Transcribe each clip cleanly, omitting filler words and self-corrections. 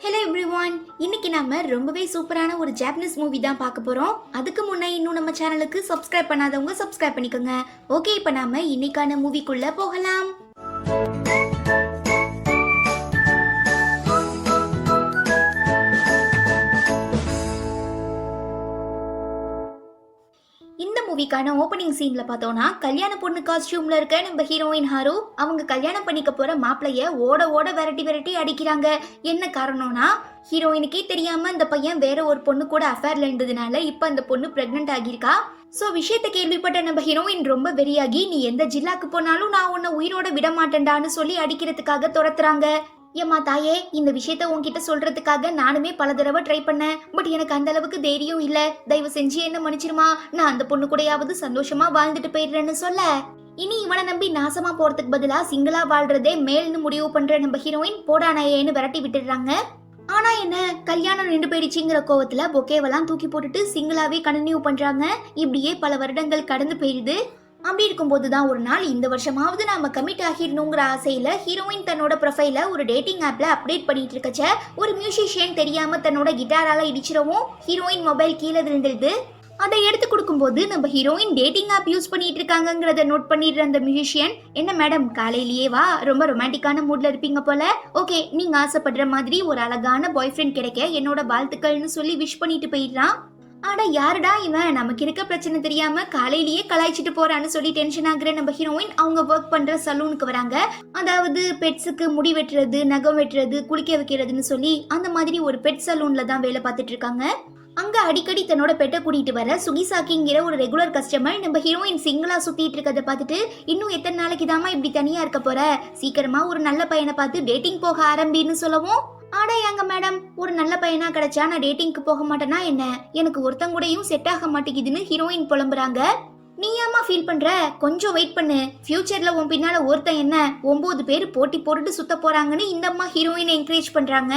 Hello everyone, இன்னைக்கு நாம ரொம்பவே சூப்பரான ஒரு ஜாப்பனீஸ் மூவி தான் பார்க்க போறோம். அதுக்கு முன்னே இன்னும் நம்ம சேனலுக்கு சப்ஸ்கிரைப் பண்ணாதவங்க சப்ஸ்கிரைப் பண்ணிக்கோங்க. ஓகே, இப்போ நாம இன்னைக்கான மூவிக்குள்ள போகலாம். இந்த மூவிக்கான ஓப்பனிங் சீன்ல பார்த்தோம்னா, கல்யாண பொண்ணு காஸ்டியூம்ல இருக்க நம்ம ஹீரோயின் ஹாரு அவங்க கல்யாணம் பண்ணிக்க போற மாப்பிளைய ஓட ஓட விரட்டி விரட்டி அடிக்கிறாங்க. என்ன காரணம்னா, ஹீரோயினுக்கே தெரியாம இந்த பையன் வேற ஒரு பொண்ணு கூட அஃபேர்ல இருந்ததுனால இப்ப அந்த பொண்ணு பிரெக்னென்ட் ஆகியிருக்கா. சோ விஷயத்தை கேள்விப்பட்ட நம்ம ஹீரோயின் ரொம்ப வெறியாகி, நீ எந்த ஜில்லாக்கு போனாலும் நான் உன்னை உயிரோட விட மாட்டேன்டான்னு சொல்லி அடிக்கிறதுக்காக துரத்துறாங்க. ஏமா தாயே, இந்த விஷயத்த உன்கிட்ட சொல்றதுக்காக நானுமே பல தடவை ட்ரை பண்ணேன். பட் எனக்கு அந்த அளவுக்கு தைரியம் இல்ல. தயவு செஞ்சு என்ன மன்னிச்சிருமா. நான் அந்த பொண்ணு கூடயாவது சந்தோஷமா வாழ்ந்துட்டு போயிடுறேன்னு சொல்ல, இனி இவனை நம்பி நாசமா போறதுக்கு பதிலா சிங்கிளா வாழ்றதே மேல்னு முடிவு பண்ற நம்ம ஹீரோயின் போடா நாயேன்னு விரட்டி விட்டுடுறாங்க. ஆனா என்ன, கல்யாணம் நின்று போயிடுச்சுங்கிற கோவத்துல பொக்கேவெல்லாம் தூக்கி போட்டுட்டு சிங்கிளாவே கண்டினியூ பண்றாங்க. இப்படியே பல வருடங்கள் கடந்து போயிடுது. அப்படி இருக்கும்போது தான் ஒரு நாள், இந்த வருஷமாவது நாம கமிட் ஆகிடணுங்கிற ஆசையில ஹீரோயின் தன்னோட ப்ரொஃபைல ஒரு டேட்டிங் ஆப்ல அப்டேட் பண்ணிட்டு இருக்கச்ச, ஒரு மியூசிஷியன் தெரியாம தன்னோட கிட்டாரால இடிச்சிடவும் ஹீரோயின் மொபைல் கீழே விழுந்துடுது. அதை எடுத்து கொடுக்கும்போது நம்ம ஹீரோயின் டேட்டிங் ஆப் யூஸ் பண்ணிட்டு இருக்காங்கிறத நோட் பண்ணிடுற அந்த மியூசிஷியன், என்ன மேடம் காலையிலேயே வா, ரொம்ப ரொமான்டிக்கான மூட்ல இருப்பீங்க போல. ஓகே, நீங்க ஆசைப்படுற மாதிரி ஒரு அழகான பாய் ஃப்ரெண்ட் கிடைக்க என்னோட வாழ்த்துக்கள்னு சொல்லி விஷ் பண்ணிட்டு போயிடுறான். ஆனா யாருடா இவன், நமக்கு இருக்க பிரச்சனை தெரியாம காலையிலேயே கலாய்ச்சிட்டு போறான்னு சொல்லி டென்ஷன் ஆகுற நம்ம ஹீரோயின் அவங்க ஒர்க் பண்ற சலூனுக்கு வராங்க. அதாவது பெட்ஸுக்கு முடி வெட்டுறது, நகம் வெட்டுறது, குளிக்க வைக்கிறதுன்னு சொல்லி அந்த மாதிரி ஒரு பெட் சலூன்ல தான் வேலை பார்த்துட்டு இருக்காங்க. அங்க அடிக்கடி தன்னோட பெட்டை கூட்டிட்டு வர சுகிசாக்கிங்கிற ஒரு ரெகுலர் கஸ்டமர் நம்ம ஹீரோயின் சிங்கிளா சுத்திட்டு இருக்கதை பார்த்துட்டு, இன்னும் எத்தனை நாளைக்கு தாமா இப்படி தனியா இருக்க போற, சீக்கிரமா ஒரு நல்ல பையனை பார்த்து டேட்டிங் போக ஆரம்பின்னு சொல்லவும், ஆடா ஏங்க மேடம், ஒரு நல்ல பையனா கிடைச்சா நான் டேட்டிங்க்கு போக மாட்டேனா என்ன, எனக்கு ஒருத்தங்கூடையும் செட் ஆக மாட்டேங்குதுன்னு ஹீரோயின் புலம்புறாங்க. நீ ஏமா ஃபீல் பண்ற, கொஞ்சம் வெயிட் பண்ணு, ஃபியூச்சர்ல உன் பின்னால ஒருத்தன் என்ன 9 பேர் போட்டி போட்டுட்டு சுத்த போறாங்கன்னு இந்த அம்மா ஹீரோயினை என்கரேஜ் பண்றாங்க.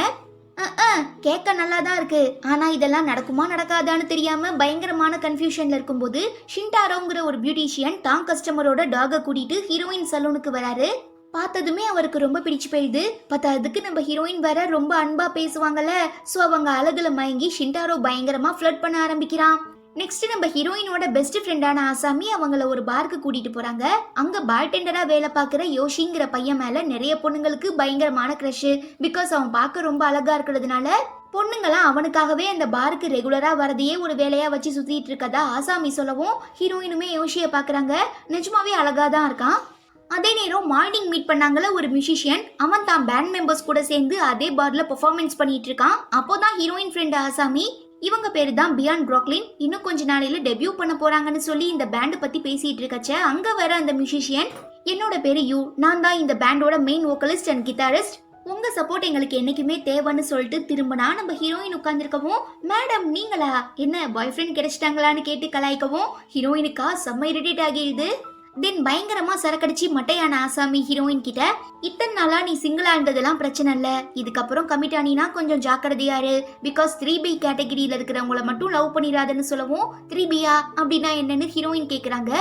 கேட்க நல்லா தான் இருக்கு, ஆனா இதெல்லாம் நடக்குமா நடக்காதான்னு தெரியாம பயங்கரமான கன்ஃபியூஷன்ல இருக்கும்போது ஷின்டாரோங்கிற ஒரு பியூட்டிஷியன் தான் கஸ்டமரோட டாகை கூட்டிட்டு ஹீரோயின் சலூனுக்கு வராரு. பார்த்ததுமே அவருக்கு ரொம்ப பிடிச்சு போயிடுது. அதுக்கு நம்ம ஹீரோயின் வேற ரொம்ப அன்பா பேசுவாங்கல்ல, சோ அவங்க அழகுல மயங்கி ஷின்டாரோ பயங்கரமா ஃப்ளர்ட் பண்ண ஆரம்பிக்கிறான். நெக்ஸ்ட் நம்ம ஹீரோயினோட பெஸ்ட் ஃப்ரெண்டான ஆசாமி அவங்கள ஒரு பார்க்கு கூட்டிட்டு போறாங்க. அங்க பார்டெண்டரா வேலை பார்க்குற யோஷிங்கிற பையன் மேல நிறைய பொண்ணுங்களுக்கு பயங்கரமான கிரஷ். பிகாஸ் அவன் பார்க்க ரொம்ப அழகா இருக்கிறதுனால பொண்ணுங்களாம் அவனுக்காகவே அந்த பாருக்கு ரெகுலரா வரதையே ஒரு வேலையா வச்சு சுத்திட்டு இருக்கதா ஆசாமி சொல்லவும், ஹீரோயினுமே யோஷியை பாக்குறாங்க. நிஜமாவே அழகா தான் இருக்கான். அதே நேரம் மார்னிங் மீட் பண்ணாங்கல்ல ஒரு மியூசிஷியன், அவன் தான் பேண்ட் மெம்பர்ஸ் கூட சேர்ந்து அதே பார்ல பெர்ஃபார்மன்ஸ் பண்ணிட்டு இருக்கான். அப்போதான் ஹீரோயின் ஃப்ரெண்ட் ஆசாமி, இவங்க பேரு தான் பியாண்ட் ப்ராக்லின், இன்னும் கொஞ்ச நாளையில டெபியூ பண்ண போறாங்கன்னு சொல்லி இந்த பேண்ட் பத்தி பேசிட்டு இருக்கச்ச, அங்க வர அந்த மியூசிஷியன், என்னோட பேரு யூ, நான் தான் இந்த பேண்டோட மெயின் வோக்கலிஸ்ட் அண்ட் கிட்டாரிஸ்ட், உங்க சப்போர்ட் எங்களுக்கு என்னைக்குமே தேவைன்னு சொல்லிட்டு திரும்பினா நம்ம ஹீரோயின் உட்கார்ந்துருக்கவும், மேடம் நீங்களா, என்ன பாய் ஃப்ரெண்ட் கிடைச்சிட்டாங்களான்னு கேட்டு கலாய்க்கவும் ஹீரோயினுக்கா செம்ம இரிட்டேட் ஆகிடுது. தென் பயங்கரமா சரக்கடிச்சு மட்டையான ஆசாமி ஹீரோயின் கிட்ட, இத்தனை நாளா நீ சிங்கிளா இருந்ததெல்லாம் பிரச்சனை இல்ல, இதுக்கப்புறம் கமிட் ஆனினா கொஞ்சம் ஜாக்கிரதையாரு, பிகாஸ் 3B கேட்டகரியில இருக்கிறவங்கள மட்டும் லவ் பண்ணிடாதுன்னு சொல்லவும், 3Bயா அப்படின்னா என்னன்னு ஹீரோயின் கேக்குறாங்க.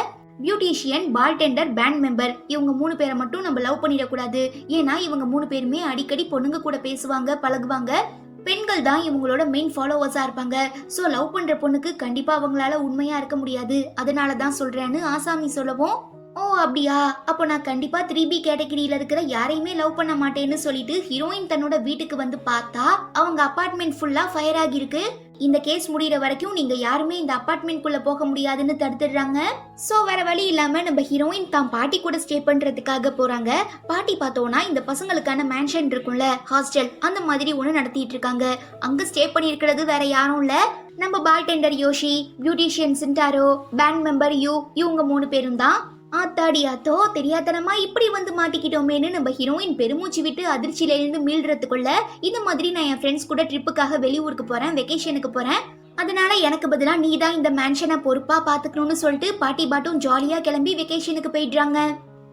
பியூட்டிஷியன், பார்டெண்டர், பேண்ட் மெம்பர் இவங்க 3 பேரை மட்டும் நம்ம லவ் பண்ணிடக்கூடாது. ஏன்னா இவங்க 3 பேருமே அடிக்கடி பொண்ணுங்க கூட பேசுவாங்க, பழகுவாங்க. பெண்கள் தான் இவங்களோட மெயின் ஃபாலோவர்ஸா இருப்பாங்க. ஸோ லவ் பண்ற பொண்ணுக்கு கண்டிப்பா அவங்களால உண்மையா இருக்க முடியாது, அதனால தான் சொல்றேன்னு ஆசாமி சொல்லவும், ஓ அப்படியா, அப்போ நான் கண்டிப்பா 3B கேட்டகரியில இருக்கிற யாரையுமே லவ் பண்ண மாட்டேன்னு சொல்லிட்டு ஹீரோயின் தன்னோட வீட்டுக்கு வந்து பார்த்தா அவங்க அபார்ட்மெண்ட் ஃபுல்லா ஃபயர் ஆகிருக்கு. இந்த கேஸ் முடிகிற வரைக்கும் நீங்க யாருமே இந்த அபார்ட்மெண்ட்குள்ள போக முடியாதுன்னு தடுத்துடுறாங்க. சோ வேற வழி இல்லாம நம்ம ஹீரோயின் தான் பாட்டி கூட ஸ்டே பண்றதுக்காக போறாங்க. பாட்டி பார்த்தோம்னா இந்த பசங்களுக்கான மேன்ஷன் இருக்கும்ல, ஹாஸ்டல், அந்த மாதிரி ஒண்ணு நடத்திட்டு இருக்காங்க. அங்க ஸ்டே பண்ணி இருக்கிறது வேற யாரும் இல்ல, நம்ம bartender Yoshi, beautician Shintaro, band member Yu, இவங்க 3 பேரும் தான். ஆத்தாடியாத்தோ, தெரியாதனமா இப்படி வந்து மாட்டிக்கிட்டோமேன்னு நம்ம ஹீரோயின் பெருமூச்சு விட்டு அதிர்ச்சியில இருந்து மீள்றதுக்குள்ள, இந்த மாதிரி நான் என் ஃப்ரெண்ட்ஸ் கூட ட்ரிப்புக்காக வெளியூருக்கு போறேன், வெக்கேஷனுக்கு போறேன், அதனால எனக்கு பதிலா நீ தான் இந்த மேன்ஷனை பொறுப்பா பாத்துக்கணும்னு சொல்லிட்டு பாட்டி பாட்டும் ஜாலியா கிளம்பி வெக்கேஷனுக்கு போயிடுறாங்க.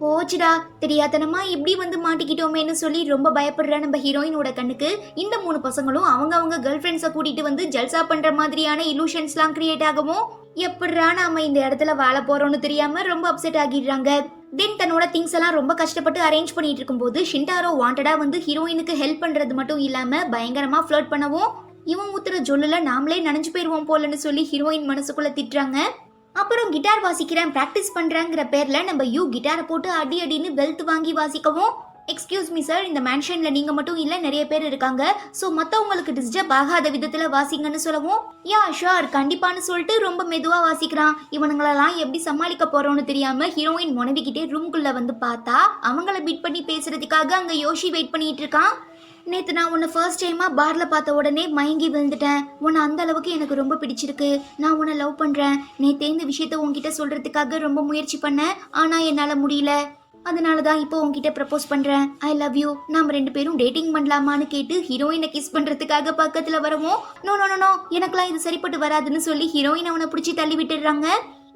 போச்சுடா, தெரியாதனமா இப்படி வந்து மாட்டிக்கிட்டோமேன்னு சொல்லி ரொம்ப பயப்படுற நம்ம ஹீரோயினோட கண்ணுக்கு இந்த 3 பசங்களும் அவங்க கேர்ள் ஃப்ரெண்ட்ஸை கூட்டிட்டு வந்து ஜல்சா பண்ற மாதிரியான இலூஷன்ஸ்லாம் கிரியேட் ஆகவும், எப்படிரா நாம இந்த இடத்துல வாழ போறோம்னு தெரியாம ரொம்ப அப்செட் ஆகிடுறாங்க. தென் தன்னோட திங்ஸ் எல்லாம் ரொம்ப கஷ்டப்பட்டு அரேஞ்ச் பண்ணிட்டு இருக்கும்போது ஷின்டாரோ வாண்டடா வந்து ஹீரோயினுக்கு ஹெல்ப் பண்றது மட்டும் இல்லாம பயங்கரமா ஃப்ளர்ட் பண்ணவும் இவன் ஊத்துற ஜொல்லுல நாமளே நனைஞ்சு போயிருவோம் போலன்னு சொல்லி ஹீரோயின் மனசுக்குள்ள திட்டுறாங்க. அப்புறம் கிட்டார் வாசிக்கிறேன் பிராக்டிஸ் பண்றேங்கிற பேர்ல நம்ம யூ கிட்டாரை போட்டு அடி அடின்னு பெல்ட் வாங்கி வாசிக்கவும், எக்ஸ்கியூஸ் மீ சார், இந்த மேன்ஷன்ல நீங்க மட்டும் இல்ல நிறைய பேர் இருக்காங்க, சோ மத்தவங்களுக்கு டிஸ்டர்ப் ஆகாத விதத்துல வாசிங்கன்னு சொல்லவும், யா ஷுவர் கண்டிப்பான்னு சொல்லிட்டு ரொம்ப மெதுவா வாசிக்கிறான். இவனுங்களெல்லாம் எப்படி சமாளிக்க போறோம்னு தெரியாம ஹீரோயின் முனைவிக்கிட்டே ரூம்குள்ள வந்து பார்த்தா அவங்கள பீட் பண்ணி பேசுறதுக்காக அங்க யோஷி வெயிட் பண்ணிட்டு இருக்கான். நேத்து நான் உன்னை ஃபர்ஸ்ட் டைமா பார்ல பார்த்த உடனே மயங்கி விழுந்துட்டேன். உன்னை அந்த அளவுக்கு எனக்கு ரொம்ப பிடிச்சிருக்கு. நான் உன்னை லவ் பண்றேன். நேத்தே இந்த விஷயத்த உன்கிட்ட சொல்றதுக்காக ரொம்ப முயற்சி பண்ணேன், ஆனா என்னால முடியல. அதனாலதான் இப்போ உன்கிட்ட ப்ரப்போஸ் பண்றேன். I love you. நாம 2 பேரும் டேட்டிங் பண்ணலாமான்னு கேட்டு ஹீரோயினை கிஸ் பண்றதுக்காக பக்கத்துல வரவும், நோ நோ நோ எனக்கெல்லாம் இது சரிப்பட்டு வராதுன்னு சொல்லி ஹீரோயின் அவனை பிடிச்சி தள்ளி விட்டுடுறாங்க.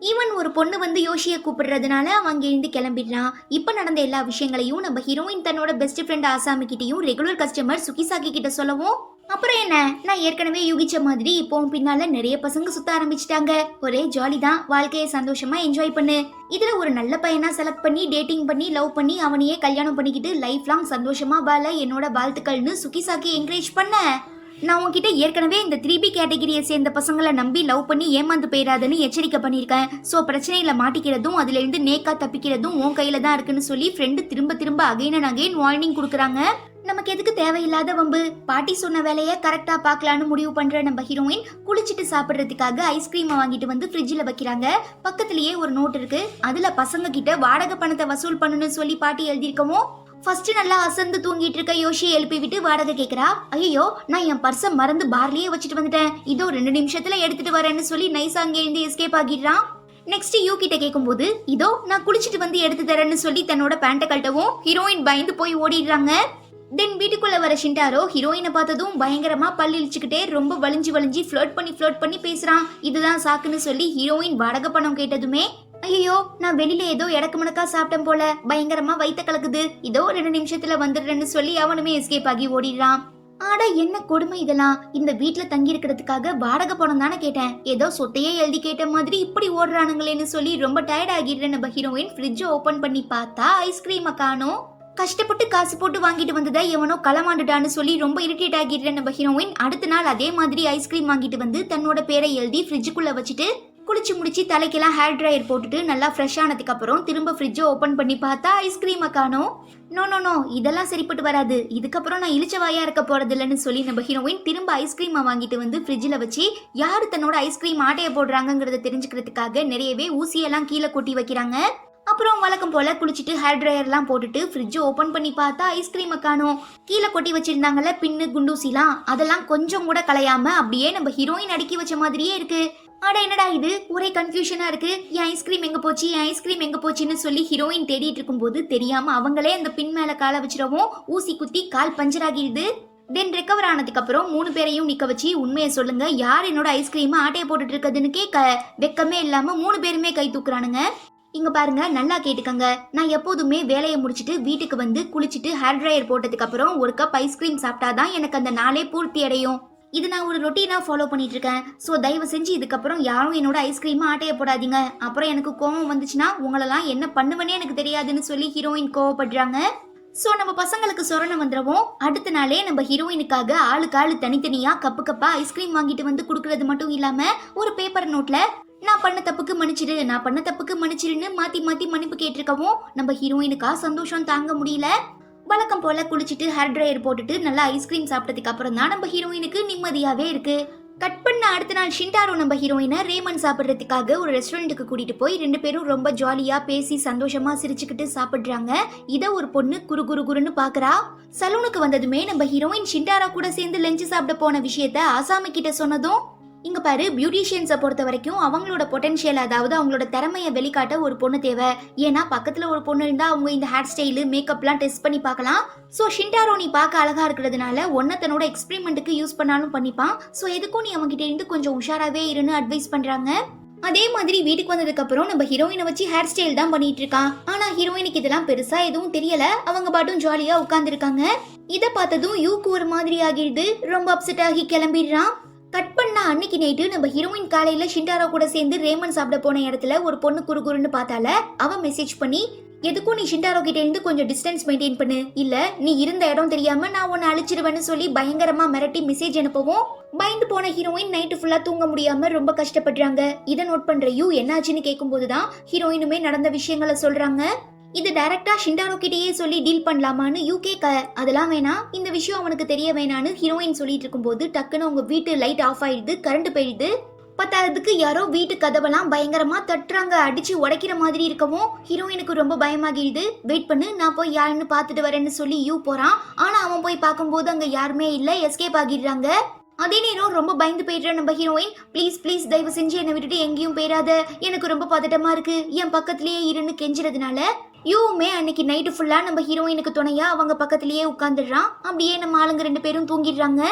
ஈவன் ஒரு பொண்ணு வந்து யோஷியை கூப்பிடுறதுனால அவன் அங்கிருந்து கிளம்பிடுறான். இப்ப நடந்த எல்லா விஷயங்களையும் நம்ம ஹீரோயின் தன்னோட பெஸ்ட் ஃப்ரெண்ட் ஆசாமி கிட்டையும் ரெகுலர் கஸ்டமர் சுகிசாக்கி கிட்ட சொல்லவும், அப்புறம் என்ன, நான் ஏற்கனவே யூகிச்ச மாதிரி இப்போ பின்னால நிறைய பசங்க சுத்த ஆரம்பிச்சிட்டாங்க. ஒரே ஜாலி தான், வாழ்க்கையை சந்தோஷமா என்ஜாய் பண்ணு. இதுல ஒரு நல்ல பையனா செலக்ட் பண்ணி டேட்டிங் பண்ணி லவ் பண்ணி அவனையே கல்யாணம் பண்ணிக்கிட்டு லைஃப் லாங் சந்தோஷமா வாழ என்னோட வாழ்த்துக்கள்னு சுகிசாக்கி என்கரேஜ் பண்ண. நான் உன்கிட்ட ஏற்கனவே இந்த 3B கேட்டகரியை சேர்ந்த பசங்களை நம்பி லவ் பண்ணி ஏமாந்து போயிடாதுன்னு எச்சரிக்கை பண்ணியிருக்கேன். ஸோ பிரச்சனையில மாட்டிக்கிறதும் அதுல இருந்து நேக்கா தப்பிக்கிறதும் உன் கையில தான் இருக்குன்னு சொல்லி ஃப்ரெண்டு திரும்ப திரும்ப அகைன் அண்ட் அகைன் வார்னிங் கொடுக்குறாங்க. நமக்கு எதுக்கு தேவையில்லாத வம்பு, பாட்டி சொன்ன வேலையை கரெக்டா பார்க்கலான்னு முடிவு பண்ற நம்ம ஹீரோயின் குளிச்சுட்டு சாப்பிடுறதுக்காக ஐஸ்கிரீமை வாங்கிட்டு வந்து ஃப்ரிட்ஜில் வைக்கிறாங்க. பக்கத்திலேயே ஒரு நோட் இருக்கு, அதுல பசங்க கிட்ட வாடகை பணத்தை வசூல் பண்ணணும்னு சொல்லி பாட்டி எழுதியிருக்கவும், ஃபர்ஸ்ட் நல்லா அசந்து தூங்கிட்டு இருக்க யோஷியை எழுப்பி விட்டு வாடகை கேட்கறா. ஐயோ நான் என் பர்ஸை மறந்து பார்லயே வச்சுட்டு வந்துட்டேன், இதோ 2 நிமிஷத்துல எடுத்துட்டு வரேன்னு சொல்லி நைஸா அங்கே இருந்து எஸ்கேப் ஆகிடுறான். நெக்ஸ்ட் யூ கிட்ட கேட்கும்போது, இதோ நான் குளிச்சுட்டு வந்து எடுத்து தரேன்னு சொல்லி தன்னோட பேண்ட்டை கழட்டவும் ஹீரோயின் பயந்து போய் ஓடிடுறாங்க. தென் வீட்டுக்குள்ள வர ஷின்டாரோ ஹீரோயினை பார்த்ததும் பயங்கரமா பல்லு இழிச்சுக்கிட்டே ரொம்ப வலிஞ்சு ஃப்ளர்ட் பண்ணி பேசுறான். இதுதான் சாக்குன்னு சொல்லி ஹீரோயின் வாடகை பணம் கேட்டதுமே, ஐயோ நான் வெளியில ஏதோ எடக்கு மணக்கா சாப்பிட்டேன் போல, பயங்கரமா வயித்த கலக்குது, இதோ 2 நிமிஷத்துல வந்துடுறேன்னு சொல்லி அவனுமே எஸ்கேப் ஆகி ஓடிடுறான். ஆடா என்ன கொடுமை இதெல்லாம், இந்த வீட்டுல தங்கி இருக்கிறதுக்காக வாடகை பணம் தானே கேட்டேன், ஏதோ சொத்தையே எழுதி கேட்ட மாதிரி இப்படி ஓடுறானுங்களேன்னு சொல்லி ரொம்ப டயர்ட் ஆகிடுற நம்ம ஹீரோயின் ஃப்ரிட்ஜை ஓபன் பண்ணி பார்த்தா ஐஸ்கிரீமை காணோம். கஷ்டப்பட்டு காசு போட்டு வாங்கிட்டு வந்ததை எவனோ களமாண்டுட்டான்னு சொல்லி ரொம்ப இரிட்டேட் ஆகிடுற நம்ம ஹீரோயின் அடுத்த நாள் அதே மாதிரி ஐஸ்கிரீம் வாங்கிட்டு வந்து தன்னோட பேரை எழுதி ஃப்ரிட்ஜுக்குள்ள வச்சுட்டு குளிச்சு முடிச்சு தலைக்கெல்லாம் ஹேர் ட்ரையர் போட்டுட்டு நல்லா ஃப்ரெஷ் ஆனதுக்கு அப்புறம் திரும்ப ஃப்ரிட்ஜை ஓபன் பண்ணி பார்த்தா ஐஸ்கிரீமை காணோம். நோ இதெல்லாம் சரிப்பட்டு வராது, இதுக்கப்புறம் நான் இழிச்ச வாயா இருக்க போறது இல்லைன்னு சொல்லி நம்ம ஹீரோயின் திரும்ப ஐஸ்கிரீமை வாங்கிட்டு வந்து ஃப்ரிட்ஜில் வச்சு யாரு தன்னோட ஐஸ்கிரீம் ஆட்டையை போடுறாங்கிறத தெரிஞ்சுக்கிறதுக்காக நிறையவே ஊசியெல்லாம் கீழே கொட்டி வைக்கிறாங்க. அப்புறம் வழக்கம் போல குளிச்சுட்டு ஹேர் ட்ரையர்லாம் போட்டுட்டு ஃப்ரிட்ஜ் ஓபன் பண்ணி பார்த்தா ஐஸ்கிரீமை காணோம். கீழே கொட்டி வச்சிருந்தாங்கல்ல பின்னு குண்டூசிலாம், அதெல்லாம் கொஞ்சம் கூட கலையாம அப்படியே நம்ம ஹீரோயின் அடுக்கி வச்ச மாதிரியே இருக்கு. ஆட என்னடா இது, ஒரே கன்ஃபியூஷனா இருக்கு, என் ஐஸ்கிரீம் எங்க போச்சுன்னு சொல்லி ஹீரோயின் தேடிட்டு இருக்கும்போது தெரியாம அவங்களே அந்த பின் மேல காலை வச்சிடவும் ஊசி குத்தி கால் பஞ்சர் ஆகிடுது. தென் ரெக்கவர் ஆனதுக்கு அப்புறம் 3 பேரையும் நிக்க வச்சு உண்மையை சொல்லுங்க, யார் என்னோட ஐஸ்கிரீமை ஆட்டையை போட்டுட்டு இருக்குதுன்னு கேட்க வெக்கமே இல்லாம 3 பேருமே கை தூக்குறானுங்க. இங்க பாருங்க, நல்லா கேட்டுக்கங்க, நான் எப்போதுமே வேலையை முடிச்சுட்டு வீட்டுக்கு வந்து குளிச்சுட்டு ஹேர் ட்ரையர் போட்டதுக்கு அப்புறம் ஒரு கப் ஐஸ்கிரீம் சாப்பிட்டாதான் எனக்கு அந்த நாளே பூர்த்தி அடையும். இது நான் ஒரு ரொட்டீனா ஃபாலோ பண்ணிட்டு இருக்கேன். ஸோ தயவு செஞ்சு இதுக்கப்புறம் யாரும் என்னோட ஐஸ்கிரீமா ஆட்டைய போடாதீங்க, அப்புறம் எனக்கு கோவம் வந்துச்சுன்னா உங்களெல்லாம் என்ன பண்ணுவேன்னே எனக்கு தெரியாதுன்னு சொல்லி ஹீரோயின் கோவப்படுறாங்க. ஸோ நம்ம பசங்களுக்கு சொரணை வந்துடவும் அடுத்த நாளே நம்ம ஹீரோயினுக்காக ஆளுக்கு ஆளு தனித்தனியா கப்பு கப்பா ஐஸ்கிரீம் வாங்கிட்டு வந்து கொடுக்கறது மட்டும் இல்லாம ஒரு பேப்பர் நோட்ல நான் பண்ண தப்புக்கு மன்னிச்சிருன்னு மாத்தி மன்னிப்பு கேட்டிருக்கவும் நம்ம ஹீரோயினுக்கா சந்தோஷம் தாங்க முடியல. வழக்கம் போல குளிச்சுட்டு ஹேர் ட்ரையர் போட்டுட்டு நல்லா ஐஸ்கிரீம் சாப்பிட்டதுக்கு அப்புறம் தான் நம்ம ஹீரோயினுக்கு நிம்மதியாவே இருக்கு. கட் பண்ண அடுத்த நாள் ஷின்டாரோ நம்ம ஹீரோயினை ரேமன் சாப்பிட்றதுக்காக ஒரு ரெஸ்டாரண்ட்டுக்கு கூட்டிட்டு போய் 2 பேரும் ரொம்ப ஜாலியா பேசி சந்தோஷமா சிரிச்சுக்கிட்டு சாப்பிடுறாங்க. இதை ஒரு பொண்ணு குறுன்னு பாக்குறா. சலூனுக்கு வந்ததுமே நம்ம ஹீரோயின் ஷின்டாரோ கூட சேர்ந்து லஞ்ச் சாப்பிட போன விஷயத்த ஆசாமி கிட்ட சொன்னதும், இங்க பாரு, பியூட்டிஷியன்ஸை பொறுத்த வரைக்கும் அவங்களோட பொட்டன்ஷியல், அதாவது அவங்களோட திறமையை வெளிக்காட்ட ஒரு பொண்ணு தேவை. ஏன்னா பக்கத்துல ஒரு பொண்ணு இருந்தா அவங்க இந்த ஹேர் ஸ்டைலு மேக்கப்லாம் டெஸ்ட் பண்ணி பார்க்கலாம். ஸோ ஷின்டாரோ நீ பார்க்க அழகா இருக்கிறதுனால ஒன்ன தன்னோட எக்ஸ்பெரிமெண்ட்டுக்கு யூஸ் பண்ணாலும் பண்ணிப்பான். ஸோ எதுக்கும் நீ அவங்ககிட்ட இருந்து கொஞ்சம் உஷாராவே இருன்னு அட்வைஸ் பண்றாங்க. அதே மாதிரி வீட்டுக்கு வந்ததுக்கு அப்புறம் நம்ம ஹீரோயினை வச்சு ஹேர் ஸ்டைல் தான் பண்ணிட்டு இருக்கான். ஆனா ஹீரோயினுக்கு இதெல்லாம் பெருசா எதுவும் தெரியல, அவங்க பாட்டும் ஜாலியா உட்கார்ந்து இருக்காங்க. இதை பார்த்ததும் யூக்கு ஒரு மாதிரி ஆகிடுது, ரொம்ப அப்செட் ஆகி கிளம்பிடுறான். கட் பண்ண அன்னைக்கு நைட்டு நம்ம ஹீரோயின் காலையில ஷின்டாரோ கூட சேர்ந்து ரேமன் சாப்பிட போன இடத்துல ஒரு பொண்ணு குறுன்னு பார்த்தால அவ மெசேஜ் பண்ணி, எதுக்கும் நீ ஷிண்டாரோ கிட்ட இருந்து கொஞ்சம் டிஸ்டன்ஸ் மெயின்டைன் பண்ணு, இல்ல நீ இருந்த இடம் தெரியாம நான் உன்னை அழிச்சிருவேன்னு சொல்லி பயங்கரமா மிரட்டி மெசேஜ் அனுப்பவும் பயந்து போன ஹீரோயின் நைட்டு ஃபுல்லா தூங்க முடியாம ரொம்ப கஷ்டப்படுறாங்க. இதை நோட் பண்ற யூ என்னாச்சுன்னு கேட்கும் போதுதான் ஹீரோயினுமே நடந்த விஷயங்களை சொல்றாங்க. இது டைரக்டா ஷிண்டாரோ கிட்டயே சொல்லி டீல் பண்ணலாமான்னு யூ கேட்க, அதெல்லாம் வேணாம், இந்த விஷயம் அவனுக்கு தெரிய வேணான்னு ஹீரோயின் சொல்லிட்டு இருக்கும்போது டக்குன்னு உங்க வீட்டு லைட் ஆஃப் ஆயிடுது, கரண்ட் போயிடுது. பத்தாததுக்கு யாரோ வீட்டு கதவெல்லாம் பயங்கரமா தட்டுறாங்க, அடிச்சு உடைக்கிற மாதிரி இருக்கவும் ஹீரோயினுக்கு ரொம்ப பயமாகிடுது. வெயிட் பண்ணு, நான் போய் யாருன்னு பார்த்துட்டு வரேன்னு சொல்லி யூ போறான். ஆனா அவன் போய் பார்க்கும்போது அங்க யாருமே இல்ல, எஸ்கேப் ஆகிடுறாங்க. அதே நேரம் ரொம்ப பயந்து போயிடுற நம்ம ஹீரோயின், ப்ளீஸ் ப்ளீஸ் தயவு செஞ்சு என்னை விட்டுட்டு எங்கேயும் போயிடாத, எனக்கு ரொம்ப பதட்டமா இருக்கு, என் பக்கத்திலேயே இருன்னு கெஞ்சுறதுனால யூவுமே அன்னைக்கு நைட்டு ஃபுல்லா நம்ம ஹீரோயினுக்கு துணையா அவங்க பக்கத்திலேயே உட்காந்துடுறான். அப்படியே நம்ம ஆளுங்க 2 பேரும் தூங்கிடுறாங்க.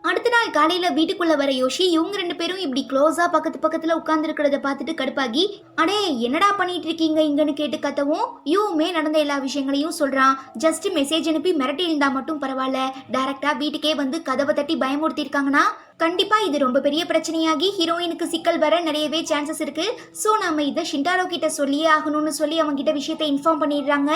அடுத்த நாள் காலையில வீட்டுக்குள்ள வர யோஷி இவங்க 2 பேரும் இப்படி க்ளோஸா பக்கத்துல உட்கார்ந்து இருக்கிறத பார்த்துட்டு கடுப்பாகி, அடே என்னடா பண்ணிட்டு இருக்கீங்க இங்கன்னு கேட்டு கத்தவும் யூவுமே நடந்த எல்லா விஷயங்களையும் சொல்றான். ஜஸ்ட் மெசேஜ் அனுப்பி மிரட்டி இருந்தா மட்டும் பரவாயில்ல, டைரக்டா வீட்டுக்கே வந்து கதவை தட்டி பயமுறுத்தி இருக்காங்கன்னா கண்டிப்பா இது ரொம்ப பெரிய பிரச்சனையாகி ஹீரோயினுக்கு சிக்கல் வர நிறையவே சான்சஸ் இருக்கு. சோ நாம இதை ஷிண்டாரோ கிட்ட சொல்லியே ஆகணும்னு சொல்லி அவங்க கிட்ட விஷயத்தை இன்ஃபார்ம் பண்ணிடுறாங்க.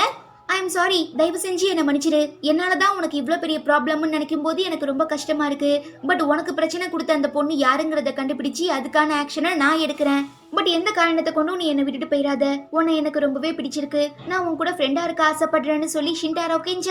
ஐ எம் சாரி, தயவு செஞ்சு என்னை மன்னிச்சிரு, என்னாலதான் உனக்கு இவ்வளவு பெரிய ப்ராப்ளம்னு நினைக்கும் போது எனக்கு ரொம்ப கஷ்டமா இருக்கு. பட் உனக்கு பிரச்சனை கொடுத்த அந்த பொண்ணு யாருங்கிறத கண்டுபிடிச்சு அதுக்கான ஆக்ஷனை நான் எடுக்கிறேன். பட் எந்த காரணத்தை கொண்டும் நீ என்னை விட்டுட்டு போயிடாத, உன்னை எனக்கு ரொம்பவே பிடிச்சிருக்கு, நான் உன் கூட ஃப்ரெண்டா இருக்க ஆசைப்படுறேன்னு சொல்லி ஷிண்டாரோ கெஞ்ச,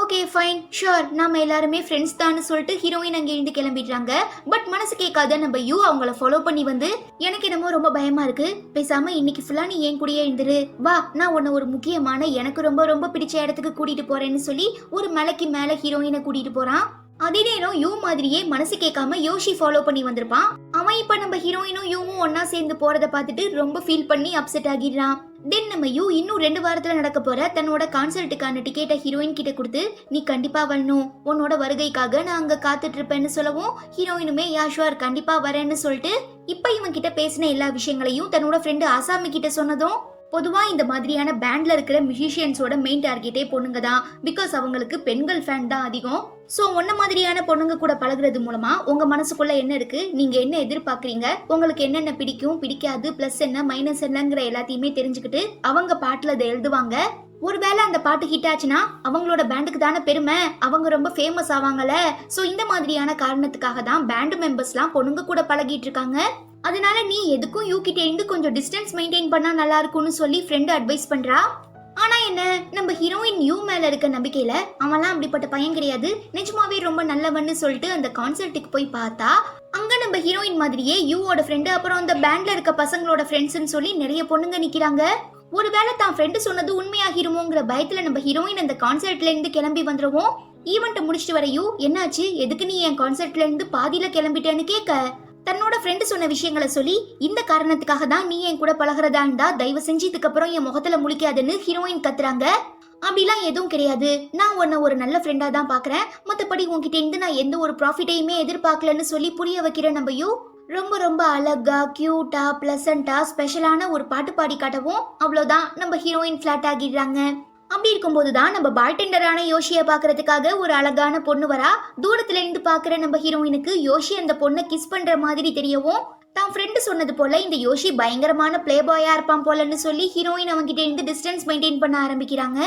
ஓகே ஃபைன் ஷூர் நாம எல்லாருமே ஃப்ரெண்ட்ஸ் தான் சொல்லிட்டு ஹீரோயின் அங்கே இருந்து கிளம்பிடுறாங்க. பட் மனசு கேட்காத நம்ம யூ அவங்கள ஃபாலோ பண்ணி வந்து, எனக்கு என்னமோ ரொம்ப பயமா இருக்கு, பேசாம இன்னைக்கு ஃபுல்லா நீ என் கூடயே இருந்துரு, வா நான் உன்னை ஒரு முக்கியமான எனக்கு ரொம்ப ரொம்ப பிடிச்ச இடத்துக்கு கூட்டிட்டு போறேன்னு சொல்லி ஒரு மலைக்கு மேல ஹீரோயினை கூட்டிட்டு போறான். அதே நேரம் யூ மாதிரியே மனசு கேட்காம யோஷி ஃபாலோ பண்ணி வந்திருப்பான். அவன் இப்ப நம்ம ஹீரோயினும் யூவும் ஒன்னா சேர்ந்து போறத பார்த்துட்டு ரொம்ப ஃபீல் பண்ணி அப்செட் ஆகிடுறான். தென் நம்ம யூ இன்னும் 2 வாரத்துல நடக்க போற தன்னோட கான்சர்ட்டுக்கான டிக்கெட்டை ஹீரோயின் கிட்ட கொடுத்து, நீ கண்டிப்பா வரணும், உன்னோட வருகைக்காக நான் அங்க காத்துட்டு இருப்பேன்னு சொல்லவும் ஹீரோயினுமே யாஷ்வார் கண்டிப்பா வரேன்னு சொல்லிட்டு இப்ப இவன் கிட்ட பேசின எல்லா விஷயங்களையும் தன்னோட ஃப்ரெண்டு ஆசாமி கிட்ட சொன்னதும், பொதுவா இந்த மாதிரியான பேண்ட்ல இருக்கிற மியூசிஷியன்ஸோட மெயின் டார்கெட்டே பொண்ணுங்க தான், பிகாஸ் அவங்களுக்கு பெண்கள் ஃபேன் தான் அதிகம். சோ ஒன்ன மாதிரியான பொண்ணுங்க கூட பழகுறது மூலமா உங்க மனசுக்குள்ள என்ன இருக்கு, நீங்க என்ன எதிர்பார்க்கறீங்க, உங்களுக்கு என்னென்ன பிடிக்கும் பிடிக்காது, பிளஸ் என்ன மைனஸ் என்னங்கிற எல்லாத்தையுமே தெரிஞ்சுக்கிட்டு அவங்க பாட்டுல அதை எழுதுவாங்க. ஒருவேளை அந்த பாட்டு ஹிட் ஆச்சுன்னா அவங்களோட பேண்டுக்கு தானே பெருமை, அவங்க ரொம்ப ஃபேமஸ் ஆவாங்கல்ல. சோ இந்த மாதிரியான காரணத்துக்காக தான் பேண்ட் மெம்பர்ஸ்லாம் பொண்ணுங்க கூட பழகிட்டு இருக்காங்க. அதனால நீ எதுக்கும் யூ கிட்ட இருந்து கொஞ்சம் டிஸ்டன்ஸ் மெயின்டைன் பண்ணா நல்லா இருக்கும்னு சொல்லி ஃப்ரெண்ட் அட்வைஸ் பண்றா. ஆனா என்ன, நம்ம ஹீரோயின் யூ மேல இருக்க நம்பிக்கையில அவன்லாம் அப்படிப்பட்ட பையன் கிடையாது, நிஜமாவே ரொம்ப நல்லவன்னு சொல்லிட்டு அந்த கான்சர்ட்டுக்கு போய் பார்த்தா அங்க நம்ம ஹீரோயின் மாதிரியே யூவோட ஃப்ரெண்டு அப்புறம் அந்த பேண்ட்ல இருக்க பசங்களோட ஃப்ரெண்ட்ஸ்னு சொல்லி நிறைய பொண்ணுங்க நிக்கிறாங்க. ஒருவேளை தான் ஃப்ரெண்டு சொன்னது உண்மையாகிருமோங்கிற பயத்துல நம்ம ஹீரோயின் அந்த கான்சர்ட்ல இருந்து கிளம்பி வந்துருவோம். ஈவெண்ட் முடிச்சிட்டு வர யூ, என்னாச்சு, எதுக்கு நீ என் கான்சர்ட்ல இருந்து பாதியில கிளம்பிட்டேன்னு கேட்க, தன்னோட ஃப்ரெண்டு சொன்ன விஷயங்களை சொல்லி, இந்த காரணத்துக்காக தான் நீ என் கூட பழகிறதா இருந்தா தயவு செஞ்சு இதுக்கப்புறம் என் முகத்துல முழிக்காதுன்னு ஹீரோயின் கத்துறாங்க. அப்படிலாம் எதுவும் கிடையாது, நான் உன்னை ஒரு நல்ல ஃப்ரெண்டா தான் பாக்குறேன், மத்தபடி உன்கிட்ட இருந்து நான் எந்த ஒரு ப்ராஃபிட்டையுமே எதிர்பார்க்கலன்னு சொல்லி புரிய வைக்கிறேன். நம்ம யூ ரொம்ப ரொம்ப அழகா கியூட்டா பிளசண்டா ஸ்பெஷலான ஒரு பாட்டு பாடி காட்டவும் அவ்வளவுதான் நம்ம ஹீரோயின் ஃபிளாட் ஆகிடுறாங்க. அப்படி இருக்கும்போது தான் நம்ம பார்டெண்டரான யோஷியை பாக்குறதுக்காக ஒரு அழகான பொண்ணு வரா. தூரத்துல இருந்து பாக்குற நம்ம ஹீரோயினுக்கு யோஷி அந்த பொண்ணை கிஸ் பண்ற மாதிரி தெரியவும், தான் ஃப்ரெண்டு சொன்னது போல இந்த யோஷி பயங்கரமான பிளே பாயா இருப்பான் போலன்னு சொல்லி ஹீரோயின் அவங்க கிட்ட இருந்து டிஸ்டன்ஸ் மெயின்டைன் பண்ண ஆரம்பிக்கிறாங்க.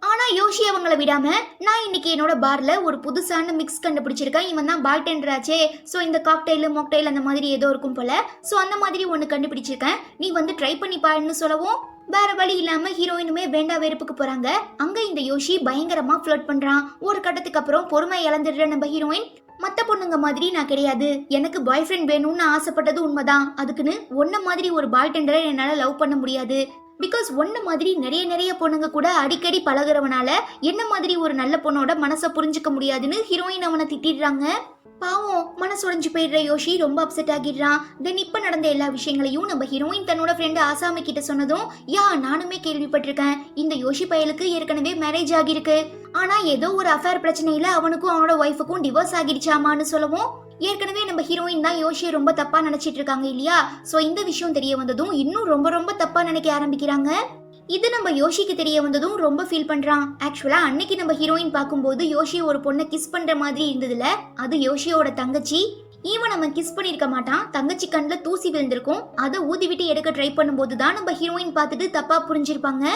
ஆனா யோஷி அவங்கள விடாம, நான் இன்னைக்கு என்னோட பார்ல ஒரு புதுசான மிக்ஸ் கண்டுபிடிச்சிருக்கேன், இவன் தான் பார்டெண்டர் ஆச்சே, சோ இந்த காக்டெயில் மொக்டெயில் அந்த மாதிரி ஏதோ இருக்கும் போல, சோ அந்த மாதிரி ஒன்னு கண்டுபிடிச்சிருக்கேன், நீ வந்து ட்ரை பண்ணி பாருன்னு சொல்லவும் வேற வழி இல்லாம ஹீரோயினுமே வேண்டா வெறுப்புக்கு போறாங்க. அங்க இந்த யோஷி பயங்கரமா ஃப்ளர்ட் பண்றான். ஒரு கட்டத்துக்கு அப்புறம் பொறுமை இழந்துடுற நம்ம ஹீரோயின், மத்த பொண்ணுங்க மாதிரி நான் கிடையாது, எனக்கு பாய் ஃப்ரெண்ட் வேணும்னு ஆசைப்பட்டது உண்மைதான், அதுக்குன்னு ஒன்ன மாதிரி ஒரு பார்டெண்டரை என்னால லவ் பண்ண முடியாது, பிகாஸ் ஒன்ன மாதிரி நிறைய பொண்ணுங்க கூட அடிக்கடி பழகுறவனால என்ன மாதிரி ஒரு நல்ல பொண்ணோட மனசை புரிஞ்சுக்க முடியாதுன்னு ஹீரோயின் அவனை திட்டிடுறாங்க. பாவம் மனசு உடைஞ்சு போயிடுற யோஷி ரொம்ப அப்செட் ஆகிடுறான். தென் இப்ப நடந்த எல்லா விஷயங்களையும் நம்ம ஹீரோயின் தன்னோட ஃப்ரெண்டு ஆசாமி கிட்ட சொன்னதும், நானுமே கேள்விப்பட்டிருக்கேன், இந்த யோஷி பயலுக்கு ஏற்கனவே மேரேஜ் ஆகிருக்கு, ஆனா ஏதோ ஒரு அஃபேர் பிரச்சனையில அவனுக்கும் அவனோட ஒய்ஃபுக்கும் டிவோர்ஸ் ஆகிடுச்சாமான்னு சொல்லவும், ஏற்கனவே நம்ம ஹீரோயின் தான் யோஷியை ரொம்ப தப்பா நினைச்சிட்டு இருக்காங்க இல்லையா. சோ இந்த விஷயம் தெரிய வந்ததும் இன்னும் ரொம்ப தப்பா நினைக்க ஆரம்பிக்கிறாங்க. இது நம்ம யோஷிக்கு தெரிய வந்ததும் ரொம்ப ஃபீல் பண்றான். ஆக்சுவலா அன்னைக்கு நம்ம ஹீரோயின் பார்க்கும்போது யோஷி ஒரு பொண்ணை கிஸ் பண்ற மாதிரி இருந்ததுல, அது யோஷியோட தங்கச்சி. ஈவன் அவன் கிஸ் பண்ணிருக்க மாட்டான், தங்கச்சி கண்ணுல தூசி விழுந்திருக்கும், அதை ஊதி விட்டு எடுக்க ட்ரை பண்ணும்போது தான் நம்ம ஹீரோயின் பார்த்துட்டு தப்பா புரிஞ்சிருப்பாங்க.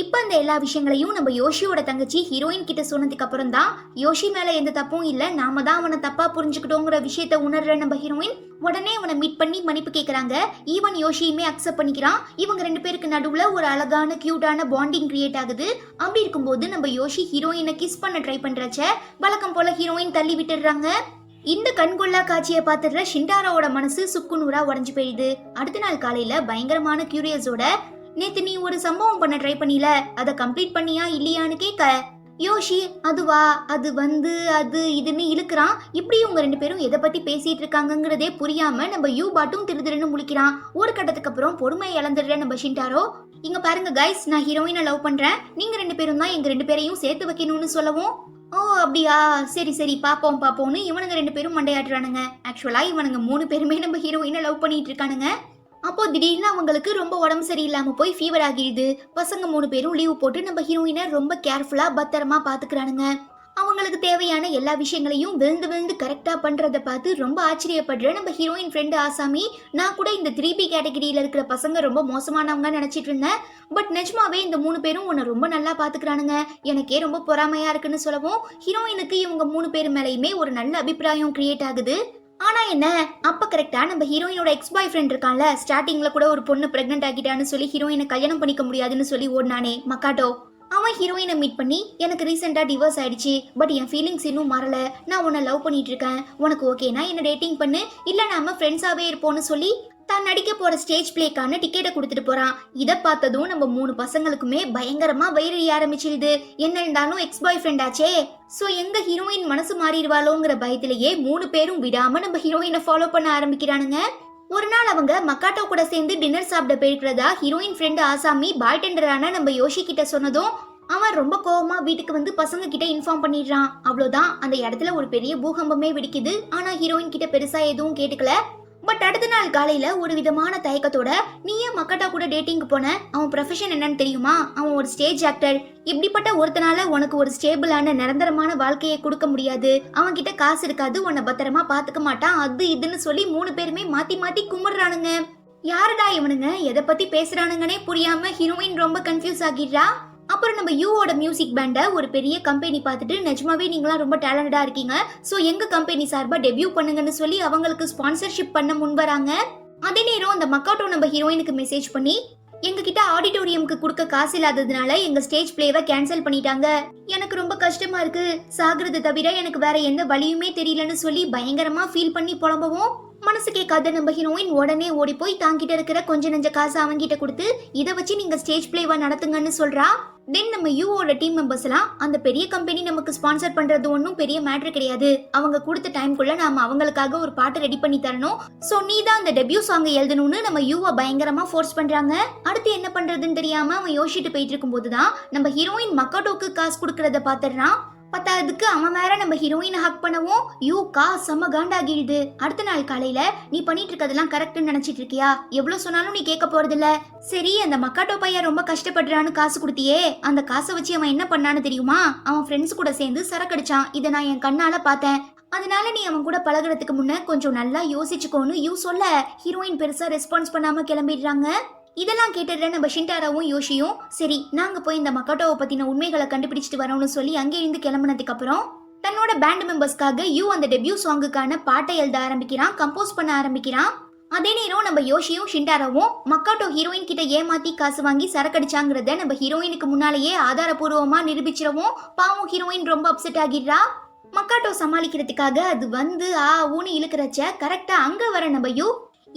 இப்ப அந்த எல்லா விஷயங்களையும் நம்ம யோஷியோட தங்கச்சி ஹீரோயின் கிட்ட சொன்னதுக்கு அப்புறம் தான் யோஷி மேல எந்த தப்பும் இல்ல, நாம தான் அவனை தப்பா புரிஞ்சுக்கிட்டோங்கிற விஷயத்த உணர்ற நம்ம ஹீரோயின் உடனே அவனை மீட் பண்ணி மன்னிப்பு கேக்குறாங்க. ஈவன் யோஷியுமே அக்செப்ட் பண்ணிக்கிறான். இவங்க 2 பேருக்கு நடுவுல ஒரு அழகான கியூட்டான பாண்டிங் கிரியேட் ஆகுது. அப்படி இருக்கும்போது நம்ம யோஷி ஹீரோயினை கிஸ் பண்ண ட்ரை பண்றச்ச வழக்கம் போல ஹீரோயின் தள்ளி விட்டுடுறாங்க. இந்த கண்கொள்ளா காட்சியை பார்த்துடுற ஷின்டாரோட மனசு சுக்குநூறா உடஞ்சு போயிடுது. அடுத்த நாள் காலையில பயங்கரமான கியூரியஸோட நேத்து நீ ஒரு சம்பவம் பண்ண ட்ரை பண்ணில, அதை கம்ப்ளீட் பண்ணியா இல்லையான்னு கேட்க யோஷி அதுவா அது இதுன்னு இழுக்கிறான். இப்படி இவங்க 2 பேரும் எதை பத்தி பேசிட்டு இருக்காங்கிறதே புரியாம நம்ம யூ பாட்டும் திருதிருன்னு முழிக்கிறான். ஒரு கட்டத்துக்கு அப்புறம் பொறுமை இழந்துடுற நம்ம ஷின்டாரோ இங்க பாருங்க கைஸ், நான் ஹீரோயினை லவ் பண்றேன், நீங்க 2 பேரும் தான் எங்க 2 பேரையும் சேர்த்து வைக்கணும்னு சொல்லவும் ஓ அப்படியா சரி பாப்போம்னு இவனுங்க 2 பேரும் மண்டையாட்டுறானுங்க. ஆக்சுவலா இவனுங்க 3 பேருமே நம்ம ஹீரோயினை லவ் பண்ணிட்டு இருக்கானுங்க. அப்போ திடீர்னு அவங்களுக்கு ரொம்ப உடம்பு சரியில்லாம போய் ஃபீவர் ஆகிடுது. பசங்க 3 பேரும் லீவ் போட்டு நம்ம ஹீரோயினை ரொம்ப கேர்ஃபுல்லா பத்திரமா பாத்துக்கிறானுங்க. அவங்களுக்கு தேவையான எல்லா விஷயங்களையும் விழுந்து கரெக்டா பண்றத பார்த்து ரொம்ப ஆச்சரியப்படுற நம்ம ஹீரோயின் ஃப்ரெண்டு ஆசாமி, நான் கூட இந்த 3B கேட்டகரியில இருக்கிற பசங்க ரொம்ப மோசமானவங்க நினைச்சிட்டு இருந்தேன், பட் நிஜமாவே இந்த 3 பேரும் உன்னை ரொம்ப நல்லா பாத்துக்கிறானுங்க, எனக்கே ரொம்ப பொறாமையா இருக்குன்னு சொல்லவும் ஹீரோயினுக்கு இவங்க 3 பேர் மேலேயுமே ஒரு நல்ல அபிப்பிராயம் கிரியேட் ஆகுது. ஆனா என்ன, அப்ப கரெக்டா நம்ம ஹீரோயினோட எக்ஸ் பாய் ஃப்ரெண்ட் இருக்கான்ல, ஸ்டார்டிங்ல கூட ஒரு பொண்ணு பிரெக்னென்ட் ஆகிட்டான்னு சொல்லி ஹீரோயினை கல்யாணம் பண்ணிக்க முடியாதுன்னு சொல்லி ஓடினானே மக்காட்டோ, அவன் ஹீரோயினை மீட் பண்ணி எனக்கு ரீசெண்டா டிவோர்ஸ் ஆயிடுச்சு, பட் என் ஃபீலிங்ஸ் இன்னும் மாறல, நான் உன்னை லவ் பண்ணிட்டு இருக்கேன், உனக்கு ஓகேனா என்ன டேட்டிங் பண்ணு, இல்ல நாம ஃப்ரெண்ட்ஸாவே இருப்போம்னு சொல்லி தான் நடிக்க போற ஸ்டேஜ் பிளேக்கான டிக்கெட்டை கொடுத்துட்டு போறான். இதை பார்த்ததும் நம்ம 3 பசங்களுக்குமே பயங்கரமா வயிறு ஆரம்பிச்சிருது. என்ன இருந்தாலும் எக்ஸ் பாய் ஃப்ரெண்ட் ஆச்சே, சோ எங்க ஹீரோயின் மனசு மாறிடுவாளோங்கிற பயத்திலேயே 3 பேரும் விடாம நம்ம ஹீரோயினை ஃபாலோ பண்ண ஆரம்பிக்கிறானுங்க. ஒரு நாள் அவங்க மக்காட்டோ கூட சேர்ந்து டின்னர் சாப்பிட போயிருக்கிறதா ஹீரோயின் ஃப்ரெண்டு ஆசாமி பாய் டெண்டரான நம்ம யோஷி கிட்ட சொன்னதும் அவன் ரொம்ப கோவமா வீட்டுக்கு வந்து பசங்க கிட்ட இன்ஃபார்ம் பண்ணிடுறான். அவ்வளவுதான், அந்த இடத்துல ஒரு பெரிய பூகம்பமே வெடிக்குது. ஆனா ஹீரோயின் கிட்ட பெருசா எதுவும் கேட்டுக்கல. பட் அடுத்த நாள் காலையில ஒரு விதமான தயக்கத்தோட நீ ஏன் மக்காட்டா கூட டேட்டிங்க்கு போன, அவன் ப்ரொஃபஷன் என்னன்னு தெரியுமா, அவன் ஒரு ஸ்டேஜ் ஆக்டர், இப்படிப்பட்ட ஒருத்தனால உனக்கு ஒரு ஸ்டேபிளான நிரந்தரமான வாழ்க்கையை கொடுக்க முடியாது, அவன் கிட்ட காசு இருக்காது, உன்னை பத்திரமா பாத்துக்க மாட்டான், அது இதுன்னு சொல்லி 3 பேருமே மாத்தி கும்பிடுறானுங்க. யாருடா இவனுங்க, எதை பத்தி பேசுறானுங்கன்னே புரியாம ஹீரோயின் ரொம்ப கன்ஃபியூஸ் ஆகிடுறா. அப்புறம் நம்ம யூவோட மியூசிக் பேண்டை ஒரு பெரிய கம்பெனி பார்த்துட்டு நிஜமாவே நீங்களாம் ரொம்ப டேலண்டடா இருக்கீங்க, ஸோ எங்க கம்பெனி சார்பா டெபியூ பண்ணுங்கன்னு சொல்லி அவங்களுக்கு ஸ்பான்சர்ஷிப் பண்ண முன் வராங்க. அதே நேரம் அந்த மக்காட்டோ நம்ம ஹீரோயினுக்கு மெசேஜ் பண்ணி எங்க கிட்ட ஆடிட்டோரியமுக்கு கொடுக்க காசு இல்லாததுனால எங்க ஸ்டேஜ் பிளேவை கேன்சல் பண்ணிட்டாங்க, எனக்கு ரொம்ப கஷ்டமா இருக்கு, சாகுறது தவிர எனக்கு வேற எந்த வழியுமே தெரியலன்னு சொல்லி பயங்கரமா ஃபீல் பண்ணி புலம்பவும் மனசு கேட்காத நம்ம ஹீரோயின் உடனே ஓடி போய் தாங்கிட்ட இருக்கிற கொஞ்ச நெஞ்ச காசு அவங்கிட்ட கொடுத்து இதை வச்சு நீங்க ஸ்டேஜ் பிளேவா நடத்துங்கன்னு சொல்றா. தென் நம்ம யூவோட டீம் மெம்பர்ஸ் எல்லாம் அந்த பெரிய கம்பெனி நமக்கு ஸ்பான்சர் பண்றது ஒன்றும் பெரிய மேட்ரு கிடையாது, அவங்க கொடுத்த டைம்குள்ள நாம அவங்களுக்காக ஒரு பாட்டு ரெடி பண்ணி தரணும், சோ நீ தான் அந்த டெபியூ சாங் எழுதணும்னு நம்ம யூவை பயங்கரமா ஃபோர்ஸ் பண்றாங்க. அடுத்து என்ன பண்றதுன்னு தெரியாம அவன் யோசிச்சுட்டு போயிட்டு இருக்கும் போதுதான் நம்ம ஹீரோயின் மக்காட்டோக்கு காசு கொடுக்கறத பாத்துறான். பத்தாவதுக்கு அவன் வேற நம்ம ஹீரோயினை ஹக் பண்ணவும் யூக்கா செம்ம காண்டாகிடுது. அடுத்த நாள் காலையில நீ பண்ணிட்டு இருக்கதெல்லாம் கரெக்ட்னு நினைச்சிட்டு இருக்கியா, எவ்வளவு சொன்னாலும் நீ கேட்க போறது இல்ல, சரி அந்த மக்காட்டோ பையன் ரொம்ப கஷ்டப்படுறான்னு காசு கொடுத்தியே, அந்த காசை வச்சு அவன் என்ன பண்ணான்னு தெரியுமா, அவன் ஃப்ரெண்ட்ஸ் கூட சேர்ந்து சரக்கடிச்சான், இதை நான் என் கண்ணால பார்த்தேன், அதனால நீ அவன் கூட பழகுறதுக்கு முன்ன கொஞ்சம் நல்லா யோசிச்சுக்கோன்னு யூ சொல்ல ஹீரோயின் பெருசா ரெஸ்பான்ஸ் பண்ணாம கிளம்பிடுறாங்க. இதெல்லாம் கேட்டுற நம்ம ஷின்டாராவும் யோஷியும் சரி நாங்க போய் இந்த மக்காட்டோவை பத்தின உண்மைகளை கண்டுபிடிச்சிட்டு வரோம்னு சொல்லி அங்கே இருந்து கிளம்புனதுக்கு அப்புறம் தன்னோட பேண்ட் மெம்பர்ஸ்க்காக யூ அந்த டெபியூ சாங்குக்கான பாட்டை எழுத ஆரம்பிக்கிறான், கம்போஸ் பண்ண ஆரம்பிக்கிறான். அதே நேரம் நம்ம யோஷியும் ஷின்டாராவும் மக்காட்டோ ஹீரோயின் கிட்ட ஏமாத்தி காசு வாங்கி சரக்கடிச்சாங்கிறத நம்ம ஹீரோயினுக்கு முன்னாலேயே ஆதாரபூர்வமா நிரூபிச்சிடவும் பாவம் ஹீரோயின் ரொம்ப அப்செட் ஆகிடுறா. மக்காட்டோ சமாளிக்கிறதுக்காக அது வந்து ஊனி இழுக்கிறச்ச கரெக்டா அங்க வர நம்ம யூ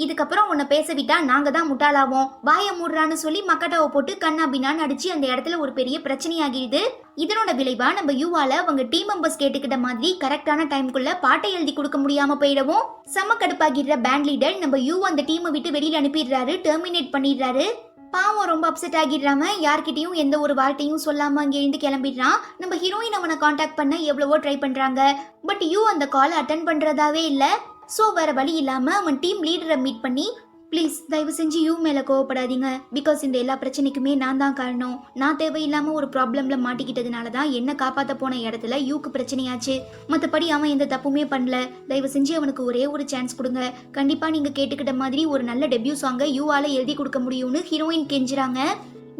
இதுக்கப்புறம் உன்னை பேச விட்டா நாங்க தான் முட்டாளாவோம், வாய மூடுறான்னு சொல்லி மக்காட்டாவை போட்டு கண்ணா பின்னான்னு அடிச்சு அந்த இடத்துல ஒரு பெரிய பிரச்சனையாகிடுது. இதனோட விளைவா நம்ம யூவால அவங்க டீம் மெம்பர்ஸ் கேட்டுக்கிட்ட மாதிரி கரெக்டான டைம்குள்ள பாட்டை எழுதி கொடுக்க முடியாம போயிடவும் செம கடுப்பாகிடுற பேண்ட் லீடர் நம்ம யூ அந்த டீமை விட்டு வெளியில அனுப்பிடுறாரு, டெர்மினேட் பண்ணிடுறாரு. பாவம் ரொம்ப அப்செட் ஆகிடுறாம யார்கிட்டயும் எந்த ஒரு வார்த்தையும் சொல்லாம அங்கே இருந்து கிளம்பிடுறான். நம்ம ஹீரோயின் அவனை கான்டாக்ட் பண்ண எவ்வளவோ ட்ரை பண்றாங்க, பட் யூ அந்த கால் அட்டன் பண்றதாவே இல்ல. ஸோ வேற வழி இல்லாம அவன் டீம் லீடரை மீட் பண்ணி ப்ளீஸ் தயவு செஞ்சு யூ மேல கோவப்படாதீங்க, பிகாஸ் இந்த எல்லா பிரச்சனைக்குமே நான் தான் காரணம், நான் தேவையில்லாம ஒரு ப்ராப்ளம்ல மாட்டிக்கிட்டதுனால தான் என்ன காப்பாற்ற போன இடத்துல யூக்கு பிரச்சனையாச்சு, மற்றபடி அவன் எந்த தப்புமே பண்ணல, தயவு செஞ்சு அவனுக்கு ஒரே ஒரு சான்ஸ் கொடுங்க, கண்டிப்பா நீங்க கேட்டுக்கிட்ட மாதிரி ஒரு நல்ல டெபியூ சாங்கை யூவால எழுதி கொடுக்க முடியும்னு ஹீரோயின் கெஞ்சுறாங்க.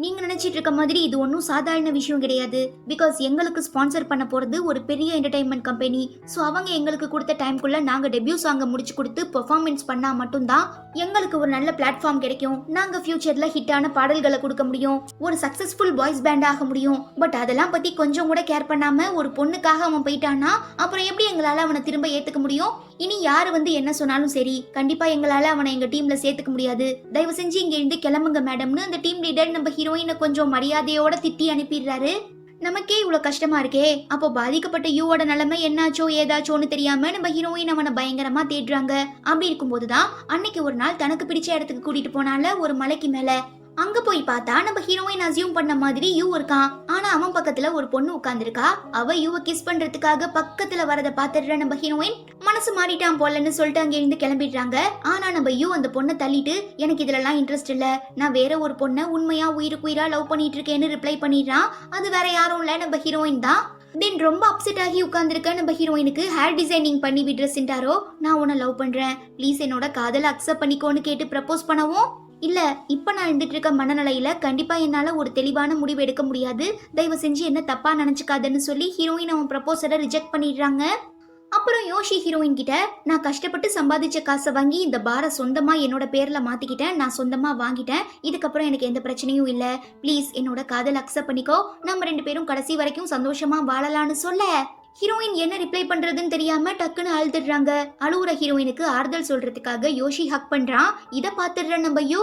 நீங்க நினைச்சிட்டு இருக்க மாதிரி இது ஒன்றும் சாதாரண விஷயம் கிடையாது. பிகாஸ் எங்களுக்கு ஸ்பான்சர் பண்ண போறது ஒரு பெரிய என்டர்டைன்மெண்ட் கம்பெனி. ஸோ அவங்க எங்களுக்கு கொடுத்த டைம்குள்ள நாங்க டெபியூ சாங்கை முடிச்சு கொடுத்து பெர்ஃபார்மன்ஸ் பண்ணா மட்டும்தான் எங்களுக்கு ஒரு நல்ல பிளாட்ஃபார்ம் கிடைக்கும். நாங்க ஃபியூச்சர்ல ஹிட்டான பாடல்களை கொடுக்க முடியும், ஒரு சக்சஸ்ஃபுல் பாய்ஸ் பேண்ட் ஆக முடியும். பட் அதெல்லாம் பத்தி கொஞ்சம் கூட கேர் பண்ணாம ஒரு பொண்ணுக்காக அவன் போயிட்டான்னா அப்புறம் எப்படி எங்களால அவனை திரும்ப ஏத்துக்க முடியும்? இனி யாரு என்ன சொன்னாலும் சரி, கண்டிப்பா எங்களால அவனை எங்க டீம்ல சேர்த்துக்க முடியாது. தயவு செஞ்சு இங்க இருந்து கிளம்புங்க மேடம்னு அந்த டீம் லீடர் நம்ம ஹீரோயினை கொஞ்சம் மரியாதையோட திட்டி அனுப்பிடுறாரு. நமக்கே இவ்வளவு கஷ்டமா இருக்கே, அப்போ பாதிக்கப்பட்ட யூவோட நிலைமை என்னாச்சோ ஏதாச்சோன்னு தெரியாம நம்ம ஹீரோயின் அவனை பயங்கரமா தேடுறாங்க. அப்படி இருக்கும்போதுதான் அன்னைக்கு ஒரு நாள் தனக்கு பிடிச்ச இடத்துக்கு கூட்டிட்டு போனால ஒரு மலைக்கு மேல. அங்க போய் பார்த்தா நம்ம ஹீரோயின் அசியூம் பண்ண மாதிரி யூ இருக்கான். ஆனா அவன் பக்கத்துல ஒரு பொண்ணு உட்கார்ந்துருக்கா. அவ யூவை கிஸ் பண்றதுக்காக பக்கத்துல வரத பாத்துடுற நம்ம ஹீரோயின் மனசு மாறிட்டான் போலன்னு சொல்லிட்டு அங்க இருந்து கிளம்பிடுறாங்க. ஆனா நம்ம யூ அந்த பொண்ணை தள்ளிட்டு எனக்கு இதுல எல்லாம் இன்ட்ரெஸ்ட் இல்ல, நான் வேற ஒரு பொண்ணை உண்மையா உயிருக்கு உயிரா லவ் பண்ணிட்டு இருக்கேன்னு ரிப்ளை பண்ணிடுறான். அது வேற யாரும் இல்ல, நம்ம ஹீரோயின் தான். தென் ரொம்ப அப்செட் ஆகி உட்கார்ந்துருக்க நம்ம ஹீரோயினுக்கு ஹேர் டிசைனிங் பண்ணி விடுற சிண்டாரோ நான் உன்னை லவ் பண்றேன், ப்ளீஸ் என்னோட காதலை அக்செப்ட் பண்ணிக்கோன்னு கேட்டு ப்ரப்போஸ் பண்ணவும், இல்ல இப்ப நான் இருந்துட்டு இருக்க மனநிலையில கண்டிப்பா என்னால ஒரு தெளிவான முடிவு எடுக்க முடியாது, தயவு செஞ்சு என்ன தப்பா நினைச்சுக்காதன்னு சொல்லி ஹீரோயின் அவன் ப்ரப்போசலை ரிஜெக்ட் பண்ணிடுறாங்க. அப்புறம் யோஷி ஹீரோயின் கிட்ட நான் கஷ்டப்பட்டு சம்பாதிச்ச காசை வாங்கி இந்த பாரை சொந்தமா என்னோட பேர்ல மாத்திக்கிட்டேன், நான் சொந்தமா வாங்கிட்டேன், இதுக்கப்புறம் எனக்கு எந்த பிரச்சனையும் இல்ல, ப்ளீஸ் என்னோட காதல் அக்செப்ட் பண்ணிக்கோ, நம்ம 2 பேரும் கடைசி வரைக்கும் சந்தோஷமா வாழலான்னு சொல்ல ஹீரோயின் என்ன ரிப்ளை பண்றதுன்னு தெரியாம டக்குன்னு அழுதுடுறாங்க. அழுவுற ஹீரோயினுக்கு ஆறுதல் சொல்றதுக்காக யோஷி ஹக் பண்றான். இத பாத்துடுற நம்ம யூ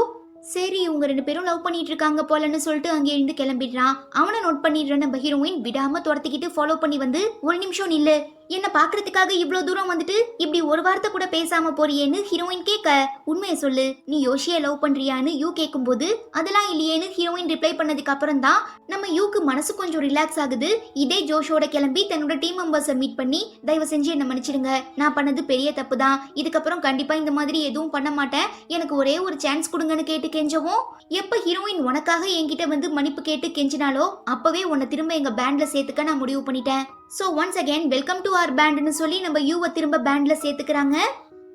சரி இவங்க 2 பேரும் லவ் பண்ணிட்டு இருக்காங்க போலன்னு சொல்லிட்டு அங்கே இருந்து கிளம்பிடுறான். அவனை நோட் பண்ணிடுற நம்ம ஹீரோயின் விடாம துரத்திக்கிட்டு ஃபாலோ பண்ணி வந்து ஒரு நிமிஷம் நில்லு, என்ன பாக்குறதுக்காக இவ்வளவு தூரம் வந்துட்டு இப்படி ஒரு வார்த்தை கூட பேசாம போறியேன்னு ஹீரோயின் கேட்க, உண்மையை சொல்லு நீ யோஷியை லவ் பண்றியான்னு யூ கேட்கும் போது அதெல்லாம் இல்லையேன்னு ஹீரோயின் ரிப்ளை பண்ணதுக்கு அப்புறம் தான் நம்ம யூக்கு மனசு கொஞ்சம் ரிலாக்ஸ் ஆகுது. இதே ஜோஷோட கிளம்பி தன்னோட டீம் மெம்பர்ஸை மீட் பண்ணி தயவு செஞ்சு என்ன மன்னிச்சிடுங்க, நான் பண்ணது பெரிய தப்பு தான், இதுக்கப்புறம் கண்டிப்பா இந்த மாதிரி எதுவும் பண்ண மாட்டேன், எனக்கு ஒரே ஒரு சான்ஸ் கொடுங்கன்னு கேட்டு கெஞ்சவும், எப்ப ஹீரோயின் உனக்காக என்கிட்ட வந்து மன்னிப்பு கேட்டு கெஞ்சினாலோ அப்பவே உன்னை திரும்ப எங்க பேண்ட்ல சேர்த்துக்க நான் முடிவு பண்ணிட்டேன். So once again welcome to our பேண்ட்னு சொல்லி நம்ம யூவை திரும்ப பேண்ட்ல சேர்த்துக்கிறாங்க.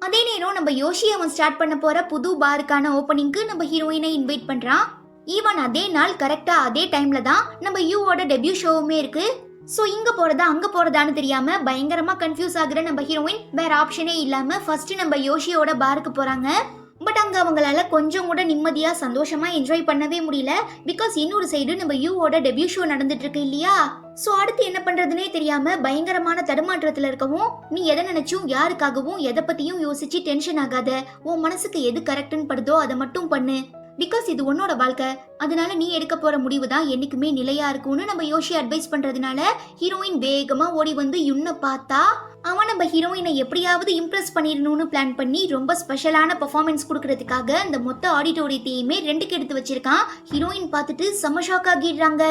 அதே நேரம் நம்ம யோஷி அவன் ஸ்டார்ட் பண்ண போற புது பாருக்கான ஓப்பனிங்க்கு நம்ம ஹீரோயினை இன்வைட் பண்றான். ஈவன் அதே நாள் கரெக்டா அதே டைம்ல தான் நம்ம யூவோட டெபியூ ஷோவுமே இருக்கு. சோ இங்க போறதா அங்க போறதான்னு தெரியாம பயங்கரமா கன்ஃபியூஸ் ஆகுற நம்ம ஹீரோயின் வேற ஆப்ஷனே இல்லாம ஃபர்ஸ்ட் நம்ம யோஷியோட பாருக்கு போறாங்க. பட் அங்க அவங்களால கொஞ்சம் கூட நிம்மதியா சந்தோஷமா என்ஜாய் பண்ணவே முடியல. பிகாஸ் இன்னொரு சைடு நம்ம யூவோட டெபியூ ஷோ நடந்துட்டு இருக்கு இல்லையா. சோ அடுத்து என்ன பண்றதுனே தெரியாம பயங்கரமான தடுமாற்றத்துல இருக்கவும், நீ எதை நினைச்சும் யாருக்காகவும் எதை பத்தியும் யோசிச்சு டென்ஷன் ஆகாத, உன் மனசுக்கு எது கரெக்ட்னு படுதோ அதை மட்டும் பண்ணு, பிகாஸ் இது உன்னோட வாழ்க்கை, அதனால நீ எடுக்க போற முடிவு தான் என்னைக்குமே நிலையா இருக்கும்னு நம்ம யோஷி அட்வைஸ் பண்றதுனால ஹீரோயின் வேகமா ஓடி வந்து யுன்னை பார்த்தா அவன் நம்ம ஹீரோயினை எப்படியாவது இம்ப்ரெஸ் பண்ணிடணும்னு பிளான் பண்ணி ரொம்ப ஸ்பெஷலான பெர்ஃபார்மன்ஸ் கொடுக்கறதுக்காக அந்த மொத்த ஆடிட்டோரியத்தையுமே 2க்கு எடுத்து வச்சிருக்கான். ஹீரோயின் பார்த்துட்டு செம்ம ஷாக் ஆகிடுறாங்க.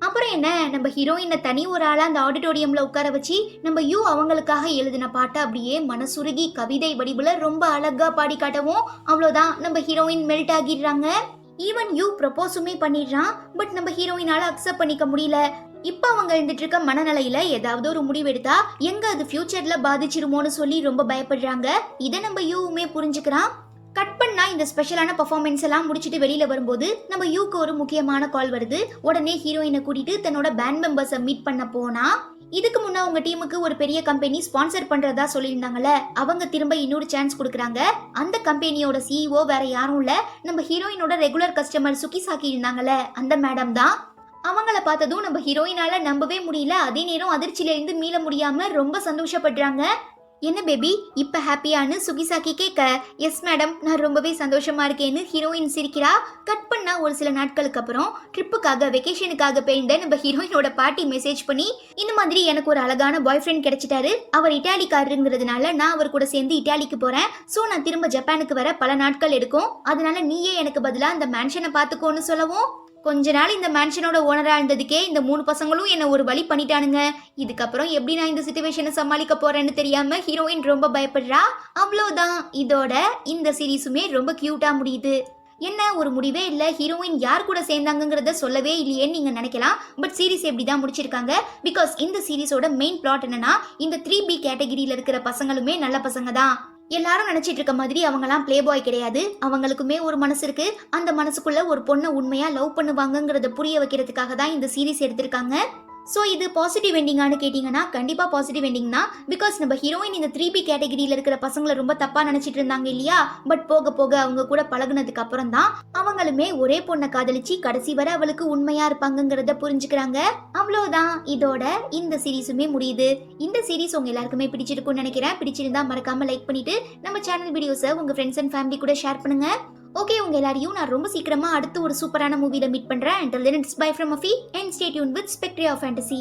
அப்புறம் என்ன, நம்ம ஹீரோயினை தனி ஒரு ஆளா அந்த ஆடிட்டோரியம்ல உட்கார வச்சு நம்ம யூ அவங்களுக்காக எழுதின பாட்டை அப்படியே மனசுருகி கவிதை வடிவுல ரொம்ப அழகா பாடி காட்டவும், அவ்வளவுதான் நம்ம ஹீரோயின் மெல்ட் ஆகிடுறாங்க. ஈவன் யூ ப்ரப்போஸுமே பண்ணிடுறான். பட் நம்ம ஹீரோயினால அக்செப்ட் பண்ணிக்க முடியல. இப்ப அவங்க இருந்துட்டு இருக்க மனநிலையில ஏதாவது ஒரு முடிவு எடுத்தா எங்க அது ஃபியூச்சர்ல பாதிச்சிருமோன்னு சொல்லி ரொம்ப பயப்படுறாங்க. இதை நம்ம யூவுமே புரிஞ்சுக்கிறான். கட் பண்ணா இந்த ஸ்பெஷலான பெர்ஃபார்மன்ஸ் எல்லாம் முடிச்சிட்டு வெளியில வரும்போது நம்ம யூக்கு ஒரு முக்கியமான கால் வருது. உடனே ஹீரோயினை கூட்டிட்டு தன்னோட பேண்ட் மெம்பர்ஸை மீட் பண்ண போனா, இதுக்கு முன்ன உங்க டீமுக்கு ஒரு பெரிய கம்பெனி ஸ்பான்சர் பண்றதா சொல்லியிருந்தாங்கல்ல, அவங்க திரும்ப இன்னொரு சான்ஸ் கொடுக்குறாங்க. அந்த கம்பெனியோட சிஇஓ வேற யாரும் இல்ல, நம்ம ஹீரோயினோட ரெகுலர் கஸ்டமர் சுகிசாக்கி இருந்தாங்கல்ல அந்த மேடம் தான். அவங்கள பார்த்ததும் நம்ம ஹீரோயினால நம்பவே முடியல. அதே நேரம் அதிர்ச்சியில இருந்து மீள முடியாம ரொம்ப சந்தோஷப்படுறாங்க. என்ன பேபி இப்ப ஹாப்பியான்னு சுகிசாக்கி கேட்க, எஸ் மேடம் நான் ரொம்பவே சந்தோஷமா இருக்கேன்னு ஹீரோயின் சிரிக்கிறா. கட் பண்ணா ஒரு சில நாட்களுக்கு அப்புறம் ட்ரிப்புக்காக வெக்கேஷனுக்காக போயிருந்த நம்ம ஹீரோயினோட பாட்டி மெசேஜ் பண்ணி, இந்த மாதிரி எனக்கு ஒரு அழகான பாய் ஃப்ரெண்ட் கிடைச்சிட்டாரு, அவர் இட்டாலிக்காரருங்கிறதுனால நான் அவர் கூட சேர்ந்து இட்டாலிக்கு போறேன், சோ நான் திரும்ப ஜப்பானுக்கு வர பல நாட்கள் எடுக்கும், அதனால நீயே எனக்கு பதிலா அந்த மேன்ஷனை பாத்துக்கோன்னு சொல்லவும், கொஞ்ச நாள் இந்த மேன்ஷனோட ஓனரா இருந்ததுக்கே இந்த 3 பசங்களும் என்ன ஒரு வழி பண்ணிட்டானுங்க, இதுக்கப்புறம் எப்படி நான் இந்த சிச்சுவேஷனை சமாளிக்க போறேன்னு தெரியாம ஹீரோயின் ரொம்ப பயப்படுறா. அவ்வளவுதான், இதோட இந்த சீரீஸுமே ரொம்ப கியூட்டா முடியுது. என்ன ஒரு முடிவே இல்ல, ஹீரோயின் யார் கூட சேர்ந்தாங்கிறத சொல்லவே இல்லையேன்னு நீங்க நினைக்கலாம். பட் சீரிஸ் எப்படிதான் முடிச்சிருக்காங்க, பிகாஸ் இந்த சீரிஸோட மெயின் பிளாட் என்னன்னா, இந்த 3B கேட்டகிரியில இருக்கிற பசங்களுமே நல்ல பசங்க தான். எல்லாரும் நினைச்சிட்டு இருக்க மாதிரி அவங்கலாம் பிளே பாய் கிடையாது. அவங்களுக்குமே ஒரு மனசு இருக்கு. அந்த மனசுக்குள்ள ஒரு பொண்ணை உண்மையா லவ் பண்ணுவாங்கங்கறத புரிய வைக்கிறதுக்காக தான் இந்த சீரிஸ் எடுத்திருக்காங்க. ஸோ இது பாசிட்டிவ் எண்டிங்கானு கேட்டிங்கன்னா கண்டிப்பாக பாசிட்டிவ் எண்டிங் தான். பிகாஸ் நம்ம ஹீரோயின் இந்த 3B கேட்டகரியில் இருக்கிற பசங்களை ரொம்ப தப்பாக நினச்சிட்டு இருந்தாங்க இல்லையா. பட் போக போக அவங்க கூட பழகுனதுக்கு அப்புறம் தான் அவங்களுமே ஒரே பொண்ணை காதலிச்சு கடைசி வரை அவளுக்கு உண்மையா இருப்பாங்கங்கிறத புரிஞ்சுக்கிறாங்க. அவ்வளோதான், இதோட இந்த சீரீஸுமே முடியுது. இந்த சீரீஸ் உங்க எல்லாருக்குமே பிடிச்சிருக்கும்னு நினைக்கிறேன். பிடிச்சிருந்தா மறக்காம லைக் பண்ணிட்டு நம்ம சேனல் வீடியோஸை உங்க ஃப்ரெண்ட்ஸ் அண்ட் ஃபேமிலி கூட ஷேர் பண்ணுங்க. ஓகே, உங்க எல்லாரையும் நான் ரொம்ப சீக்கிரமா அடுத்து ஒரு சூப்பரான மூவில மீட் பண்றேன். Until then, it's bye from Afi and stay tuned with Spectre of Fantasy.